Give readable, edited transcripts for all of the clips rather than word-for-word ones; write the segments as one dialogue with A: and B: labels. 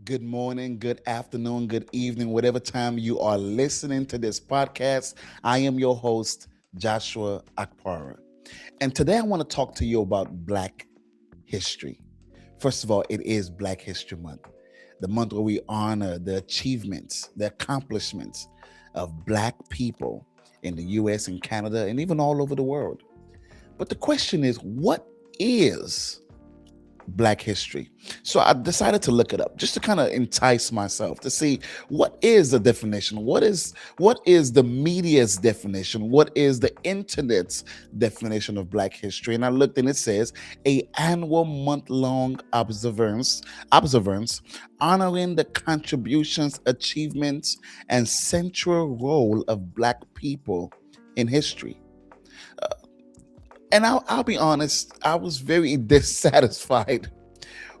A: Good morning, good afternoon, good evening, whatever time you are listening to this podcast. I am your host, Joshua Okpara. And today I want to talk to you about Black history. First of all, it is Black History Month, the month where we honor the achievements, the accomplishments of Black people in the US and Canada and even all over the world. But the question is, what is Black history? So I decided to look it up just to kind of entice myself to see what is the definition, what is the media's definition, what is the internet's definition of Black history. And I looked and it says a annual month-long observance honoring the contributions, achievements, and central role of Black people in history. Uh, and I'll be honest, I was very dissatisfied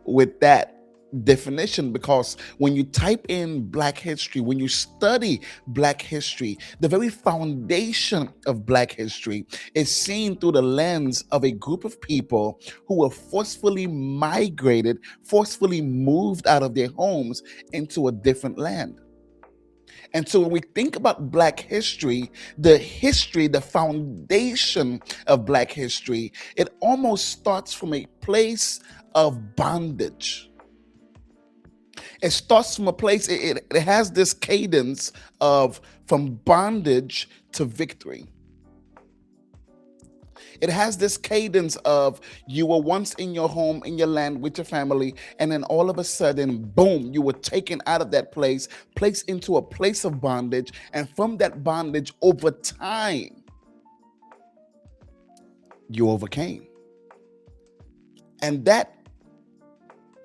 A: with that definition because when you type in Black history, when you study Black history, the very foundation of Black history is seen through the lens of a group of people who were forcefully migrated, forcefully moved out of their homes into a different land. And so when we think about Black history, the foundation of Black history, it almost starts from a place of bondage. It starts from a place, it has this cadence of from bondage to victory. It has this cadence of you were once in your home, in your land with your family, and then all of a sudden, boom, you were taken out of that place, placed into a place of bondage. And from that bondage, over time, you overcame. And that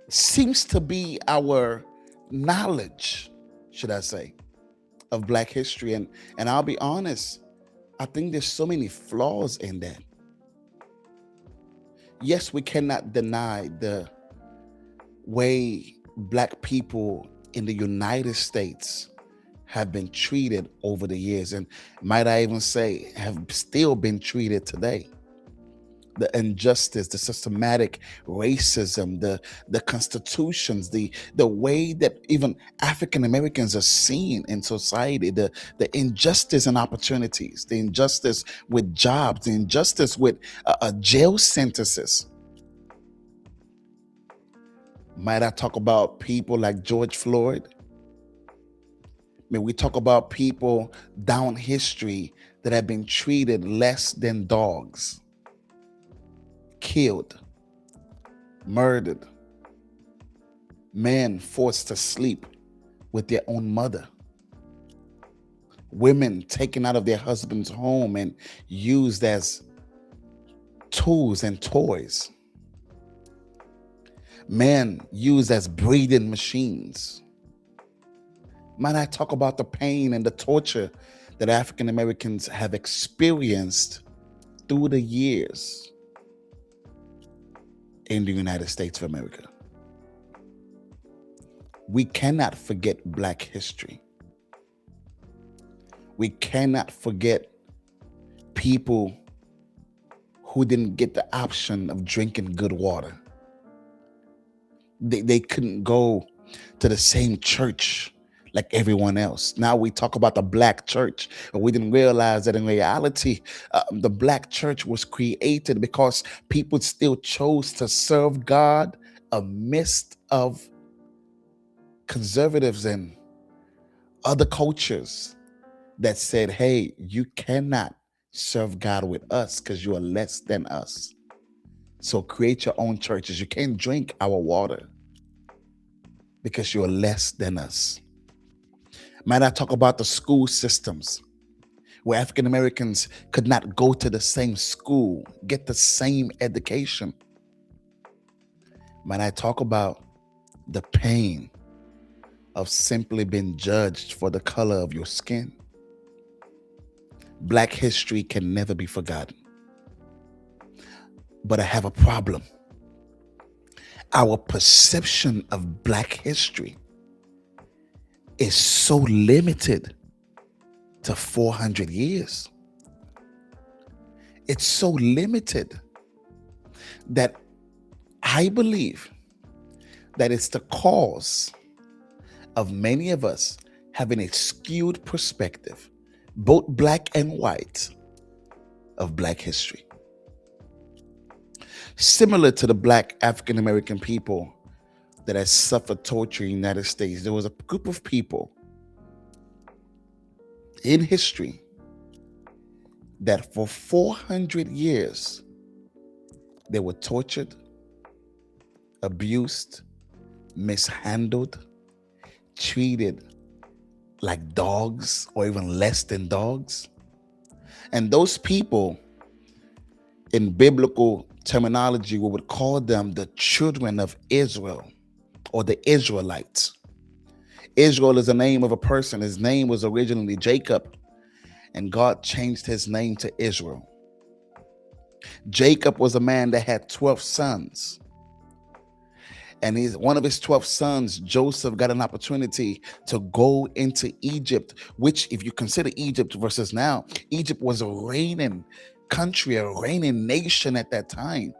A: seems to be our knowledge, should I say, of Black history. And I'll be honest, I think there's so many flaws in that. Yes, we cannot deny the way Black people in the United States have been treated over the years, and might I even say, have still been treated today. The injustice, the systematic racism, the constitutions, the way that even African Americans are seen in society, the injustice and opportunities, the injustice with jobs, the injustice with jail sentences. Might I talk about people like George Floyd? May we talk about people down history that have been treated less than dogs, killed, murdered, men forced to sleep with their own mother, women taken out of their husband's home and used as tools and toys, men used as breeding machines. Might I talk about the pain and the torture that African Americans have experienced through the years in the United States of America? We cannot forget Black history. We cannot forget people who didn't get the option of drinking good water. They couldn't go to the same church like everyone else. Now we talk about the Black church, but we didn't realize that in reality, the Black church was created because people still chose to serve God amidst of conservatives and other cultures that said, hey, you cannot serve God with us because you are less than us. So create your own churches. You can't drink our water because you're less than us. Might I talk about the school systems where African Americans could not go to the same school, get the same education? Might I talk about the pain of simply being judged for the color of your skin? Black history can never be forgotten. But I have a problem. Our perception of Black history is so limited to 400 years. It's so limited that I believe that it's the cause of many of us having a skewed perspective, both black and white, of black history. Similar to the black African American people that has suffered torture in the United States, there was a group of people in history that for 400 years they were tortured, abused, mishandled, treated like dogs or even less than dogs. And those people, in biblical terminology, we would call them the children of Israel or the Israelites. Israel is the name of a person. His name was originally Jacob, and God changed his name to Israel. Jacob was a man that had 12 sons. And one of his 12 sons, Joseph, got an opportunity to go into Egypt, which, if you consider Egypt versus now, Egypt was a reigning country, a reigning nation at that time.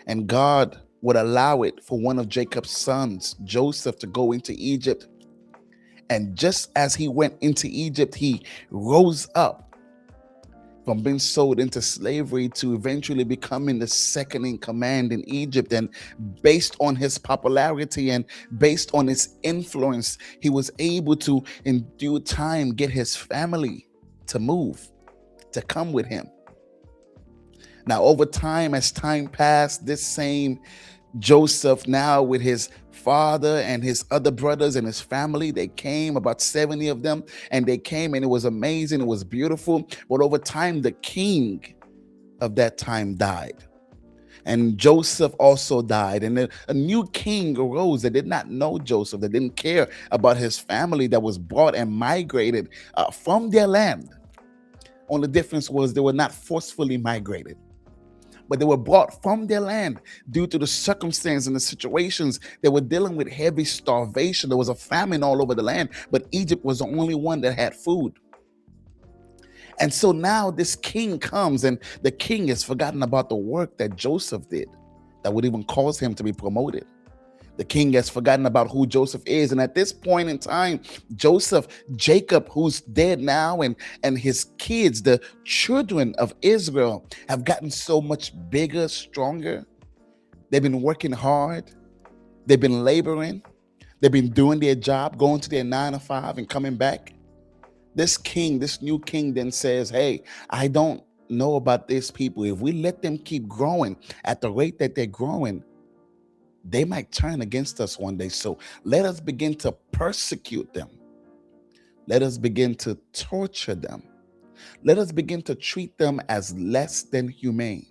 A: And God would allow it for one of Jacob's sons, Joseph, to go into Egypt. And just as he went into Egypt, he rose up from being sold into slavery to eventually becoming the second in command in Egypt. And based on his popularity and based on his influence, he was able to, in due time, get his family to move, to come with him. Now, over time, as time passed, this same Joseph, now with his father and his other brothers and his family, they came, about 70 of them, and they came, and it was amazing, it was beautiful. But over time, the king of that time died, and Joseph also died, and a new king arose that did not know Joseph, that didn't care about his family, that was brought and migrated from their land. Only difference was they were not forcefully migrated, but they were brought from their land due to the circumstances and the situations. They were dealing with heavy starvation. There was a famine all over the land, but Egypt was the only one that had food. And so now this king comes, and the king has forgotten about the work that Joseph did that would even cause him to be promoted. The king has forgotten about who Joseph is. And at this point in time, Jacob, who's dead now, and his kids, the children of Israel, have gotten so much bigger, stronger. They've been working hard. They've been laboring. They've been doing their job, going to their 9 to 5 and coming back. This new king then says, hey, I don't know about these people. If we let them keep growing at the rate that they're growing, they might turn against us one day. So let us begin to persecute them. Let us begin to torture them. Let us begin to treat them as less than humane.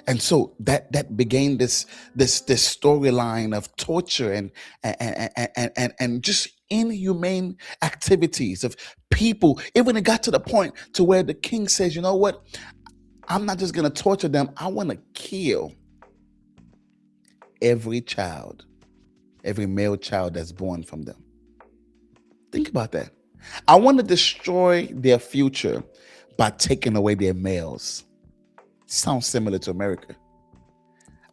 A: And so that began this storyline of torture and just inhumane activities of people. Even it got to the point to where the king says, you know what? I'm not just going to torture them. I want to kill every child, every male child that's born from them. Think about that. I want to destroy their future by taking away their males. Sounds similar to America.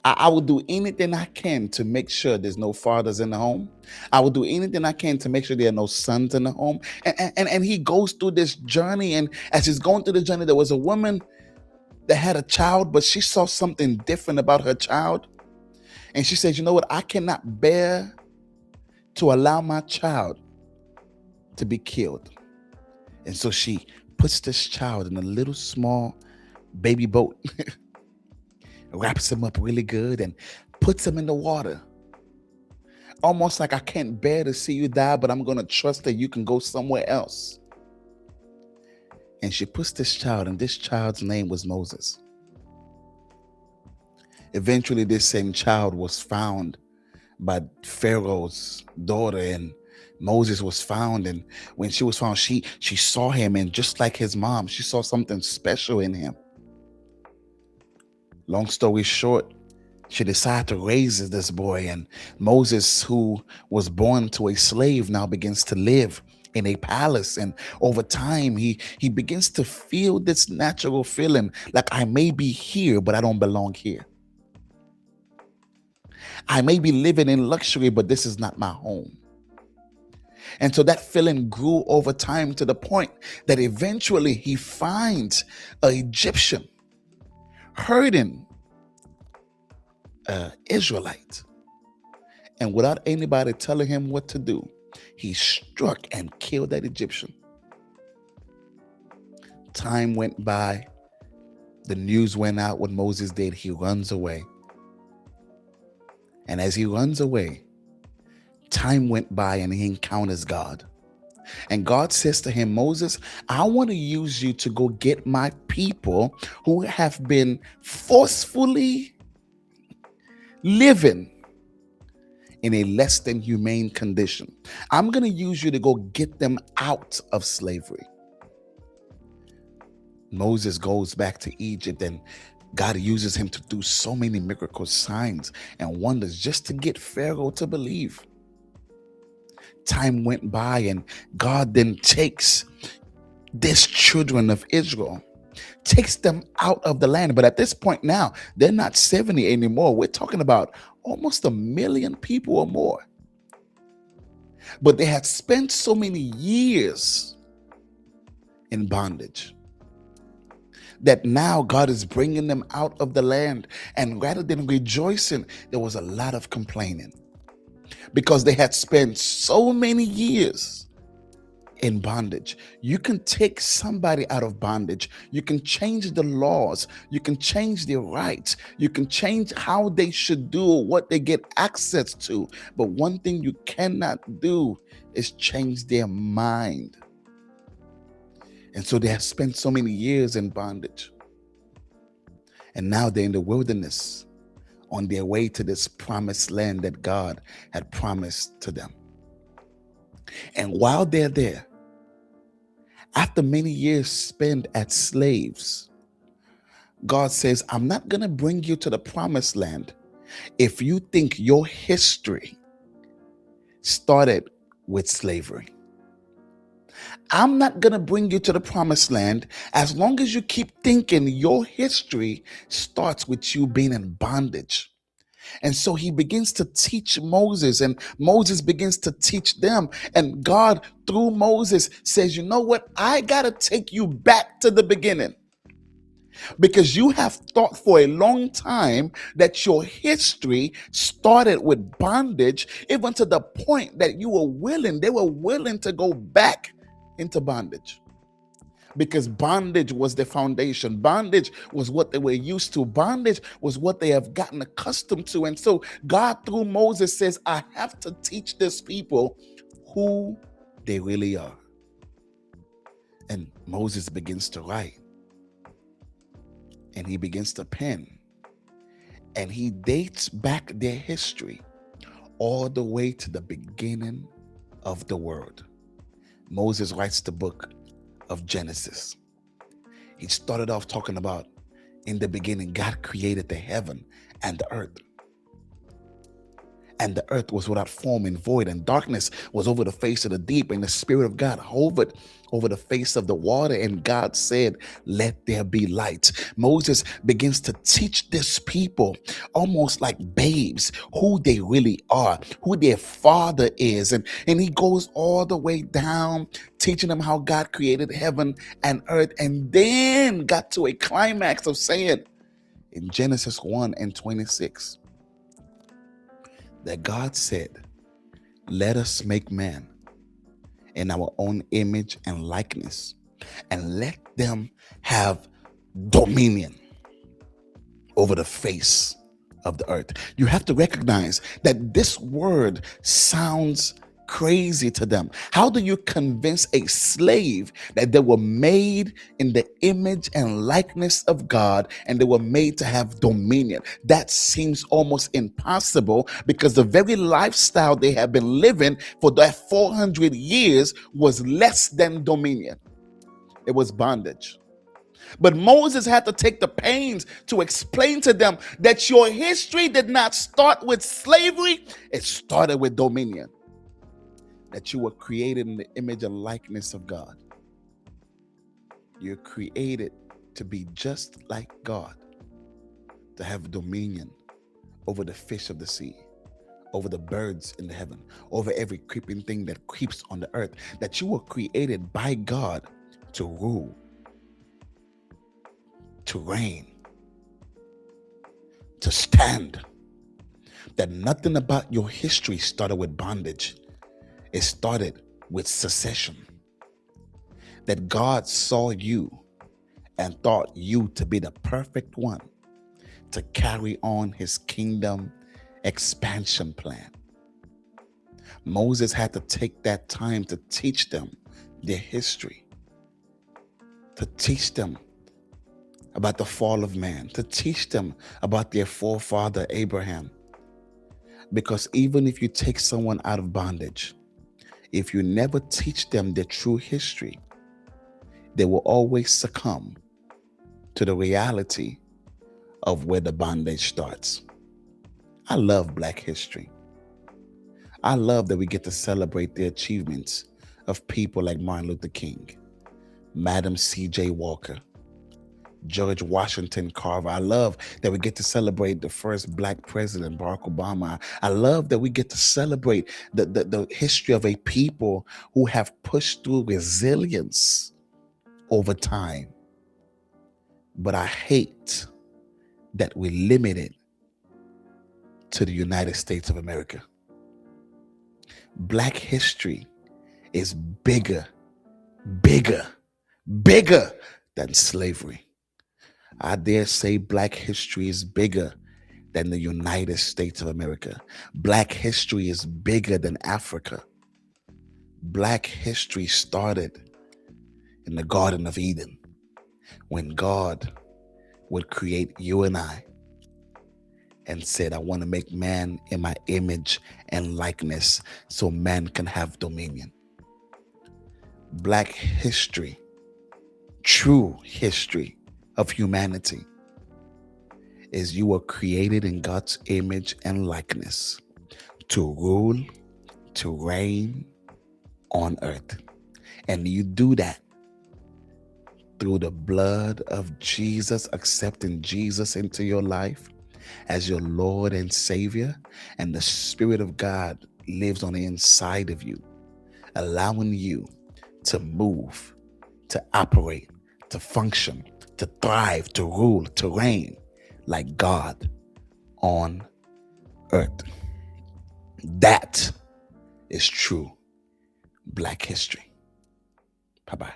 A: I will do anything I can to make sure there's no fathers in the home. I will do anything I can to make sure there are no sons in the home. And he goes through this journey. And as he's going through the journey, there was a woman that had a child, but she saw something different about her child. And she says, you know what? I cannot bear to allow my child to be killed. And so she puts this child in a little small baby boat, wraps him up really good and puts him in the water. Almost like, I can't bear to see you die, but I'm going to trust that you can go somewhere else. And she puts this child, and this child's name was Moses. Eventually, this same child was found by Pharaoh's daughter, and Moses was found. And when she was found, she saw him, and just like his mom, she saw something special in him. Long story short, she decided to raise this boy, and Moses, who was born to a slave, now begins to live in a palace. And over time, he begins to feel this natural feeling like, I may be here, but I don't belong here. I may be living in luxury, but this is not my home. And so that feeling grew over time to the point that eventually he finds an Egyptian hurting an Israelite. And without anybody telling him what to do, he struck and killed that Egyptian. Time went by. The news went out what Moses did. He runs away. And as he runs away, time went by and he encounters God. And God says to him, Moses, I want to use you to go get my people who have been forcefully living in a less than humane condition. I'm going to use you to go get them out of slavery. Moses goes back to Egypt, and God uses him to do so many miracles, signs, and wonders just to get Pharaoh to believe. Time went by, and God then takes these children of Israel, takes them out of the land. But at this point now, they're not 70 anymore. We're talking about almost 1 million people or more. But they had spent so many years in bondage that now God is bringing them out of the land. And rather than rejoicing, there was a lot of complaining because they had spent so many years in bondage. You can take somebody out of bondage. You can change the laws. You can change their rights. You can change how they should do what they get access to. But one thing you cannot do is change their mind. And so they have spent so many years in bondage. And now they're in the wilderness on their way to this promised land that God had promised to them. And while they're there, after many years spent as slaves, God says, I'm not going to bring you to the promised land if you think your history started with slavery. I'm not going to bring you to the promised land as long as you keep thinking your history starts with you being in bondage. And so he begins to teach Moses, and Moses begins to teach them. And God, through Moses, says, you know what? I got to take you back to the beginning, because you have thought for a long time that your history started with bondage, even to the point that they were willing to go back into bondage. Because bondage was the foundation. Bondage was what they were used to. Bondage was what they have gotten accustomed to. And so God, through Moses, says, I have to teach this people who they really are. And Moses begins to write. And he begins to pen. And he dates back their history all the way to the beginning of the world. Moses writes the book of Genesis. He started off talking about, in the beginning, God created the heaven and the earth. And the earth was without form and void, and darkness was over the face of the deep, and the Spirit of God hovered over the face of the water. And God said, let there be light. Moses begins to teach this people, almost like babes, who they really are, who their father is. And he goes all the way down, teaching them how God created heaven and earth, and then got to a climax of saying in Genesis 1:26, that God said, let us make man in our own image and likeness, and let them have dominion over the face of the earth. You have to recognize that this word sounds crazy to them. How do you convince a slave that they were made in the image and likeness of God and they were made to have dominion? That seems almost impossible, because the very lifestyle they have been living for that 400 years was less than dominion. It was bondage. But Moses had to take the pains to explain to them that your history did not start with slavery, it started with dominion. That you were created in the image and likeness of God. You're created to be just like God, to have dominion over the fish of the sea, over the birds in the heaven, over every creeping thing that creeps on the earth, that you were created by God to rule, to reign, to stand. That nothing about your history started with bondage. It started with secession. That God saw you and thought you to be the perfect one to carry on his kingdom expansion plan. Moses had to take that time to teach them their history, to teach them about the fall of man, to teach them about their forefather Abraham. Because even if you take someone out of bondage, if you never teach them their true history, they will always succumb to the reality of where the bondage starts. I love Black history. I love that we get to celebrate the achievements of people like Martin Luther King, Madam C.J. Walker, George Washington Carver. I love that we get to celebrate the first Black president, Barack Obama. I love that we get to celebrate the history of a people who have pushed through resilience over time. But I hate that we limit it to the United States of America. Black history is bigger, bigger, bigger than slavery. I dare say Black history is bigger than the United States of America. Black history is bigger than Africa. Black history started in the Garden of Eden when God would create you and I and said, I want to make man in my image and likeness so man can have dominion. Black history, true history of humanity, is you were created in God's image and likeness to rule, to reign on earth. And you do that through the blood of Jesus, accepting Jesus into your life as your Lord and Savior, and the Spirit of God lives on the inside of you, allowing you to move, to operate, to function, to thrive, to rule, to reign like God on earth. That is true Black history. Bye-bye.